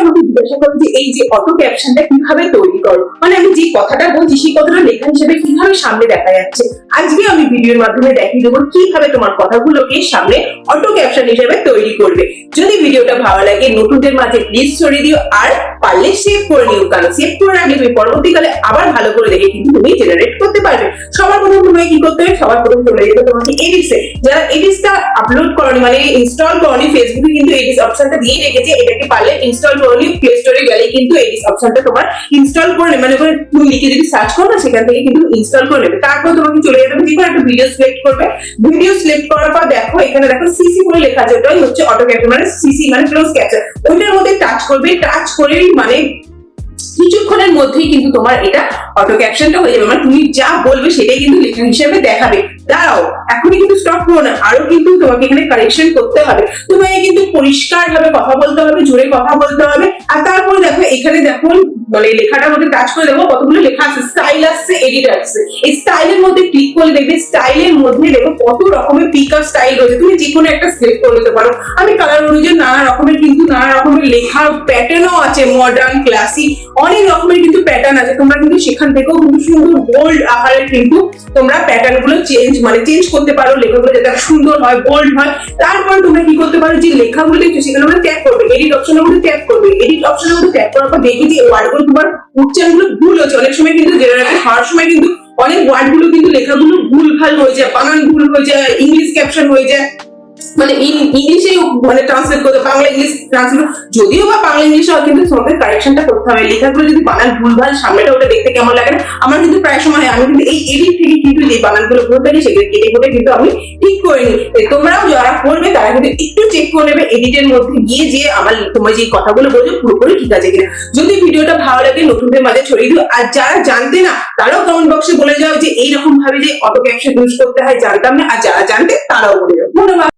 আমাকে জিজ্ঞাসা করো যে এই যে অটো ক্যাপশনটা কিভাবে তৈরি করো, মানে আমি যে কথাটা বলছি সেই কথাটা লেখা হিসেবে কিভাবে সামনে দেখা যাচ্ছে। আজকে আমি ভিডিওর মাধ্যমে দেখিয়ে দেবো কিভাবে তোমার কথাগুলোকে সামনে অটো ক্যাপশন হিসেবে তৈরি করবে। যদি ভিডিওটা ভালো লাগে নতুনদের মাঝে প্লিজ ছড়িয়ে দিও, আর পারলে সেভ করে নিও, কারণ সেভ করে রাখলে তুমি পরবর্তীকালে আবার ভালো করে দেখে কিন্তু তুমি জেনারেট করতে পারবে। সবার প্রথম তোমাকে কি করতে হবে, সবার প্রথম চলে যেতে তোমাকে এডিটসে। যারা এডিটসটা আপলোড করনি মানে ইনস্টল করনি, ফেসবুকে কিন্তু এডিটস অপশনটা দিয়ে রেখেছে, এটাকে পারলে ইনস্টল করনি, প্লে স্টোরে গেলে কিন্তু এডিটস অপশনটা তোমার ইনস্টল করে নেবে, মানে তুমি লিখে যদি সার্চ করো না সেখান থেকে কিন্তু ইনস্টল করে নেবে। তারপর তোমাকে চলে যেতে হবে, যে কোনো একটা ভিডিও সিলেক্ট করবে। ভিডিও সিলেক্ট করার পর দেখো এখানে দেখো সিসি বলে লেখা আছে, ওটাই হচ্ছে অটো ক্যাপশন, মানে সিসি মানে ক্লোজ ক্যাপশন। ওইটার মধ্যে টাচ করবে, টাচ করে মানে কিছুক্ষণের মধ্যেই কিন্তু তোমার এটা অটো ক্যাপশনটা হয়ে যাবে, মানে তুমি যা বলবে সেটাই কিন্তু লেখা হিসেবে দেখাবে। দাঁড়াও, এখনই কিন্তু স্টপ করো না, আরো কিন্তু তোমাকে এখানে কারেকশন করতে হবে। তোমাকে কিন্তু পরিষ্কার ভাবে কথা বলতে হবে, জোরে কথা বলতে হবে। আর তারপরে দেখো এখানে দেখো মানে লেখাটার মধ্যে টাচ করে দেখো কতগুলো লেখা আছে, স্টাইল আসছে, এডিট আসছে। এই স্টাইলের মধ্যে ক্লিক করলে দেখবে স্টাইলের মধ্যে দেখো কত রকমের পিকআপ স্টাইল রয়েছে, তুমি যে কোনো একটা সিলেক্ট করে নিতে পারো। আমি কালার অনুযায়ী নানা রকমের কিন্তু নানা রকমের লেখার প্যাটার্নও আছে, মডার্ন, ক্লাসিক, অনেক রকমের কিন্তু প্যাটার্ন আছে। তোমরা কিন্তু সেখান থেকেও কিন্তু সুন্দর বোল্ড আকারে কিন্তু তোমরা প্যাটার্ন গুলো চেঞ্জ করতে পারো, লেখাগুলো যাতে সুন্দর হয়, বোল্ড হয়। তারপর তোমরা কি করতে পারো, যে লেখাগুলো দেখছো সেখানে আমরা ট্যাগ করবে, এডিট অপশনের মধ্যে ট্যাগ করবে। এডিট অপশনের মধ্যে ট্যাগ করার পর দেখি যে ওয়ার্ডগুলো তোমার উচ্চারণগুলো ভুল হচ্ছে। অনেক সময় কিন্তু জেনারেট হওয়ার সময় কিন্তু অনেক ওয়ার্ডগুলো কিন্তু লেখাগুলো ভুল ভাল হয়ে যায়, বানান ভুল হয়ে যায়, ইংলিশ ক্যাপশন হয়ে যায়, মানে ইংলিশে মানে ট্রান্সলেট করতে, বাংলা ইংলিশ ট্রান্সলেট, যদিও বা বাংলা ইংলিশে হয় কিন্তু তোমাদের কারেকশনটা করতে হবে। লেখাগুলো যদি বানান ভুলভাল, সামনেটা ওটা দেখতে কেমন লাগে না, আমার কিন্তু প্রায় সময় আমি কিন্তু এই এডিট থেকে কিন্তু যে বানানগুলো ভুল থাকে সেগুলো কেটে কেটে কিন্তু আমি ঠিক করে নিই। তোমরাও যারা করবে তারা কিন্তু একটু চেক করে নেবে এডিটের মধ্যে গিয়ে যে আমার তোমার যে কথাগুলো বলছো পুরোপুরি ঠিক আছে কিনা। যদি ভিডিওটা ভালো লাগে নতুনদের মাঝে ছড়িয়ে দিও, আর যারা জানতে না তারাও কমেন্ট বক্সে বলে যাও যে এইরকম ভাবে যে অটো ক্যাপশন ইউজ করতে হয় জানতাম না, আর যারা জানতে তারাও বলে যাও। ধন্যবাদ।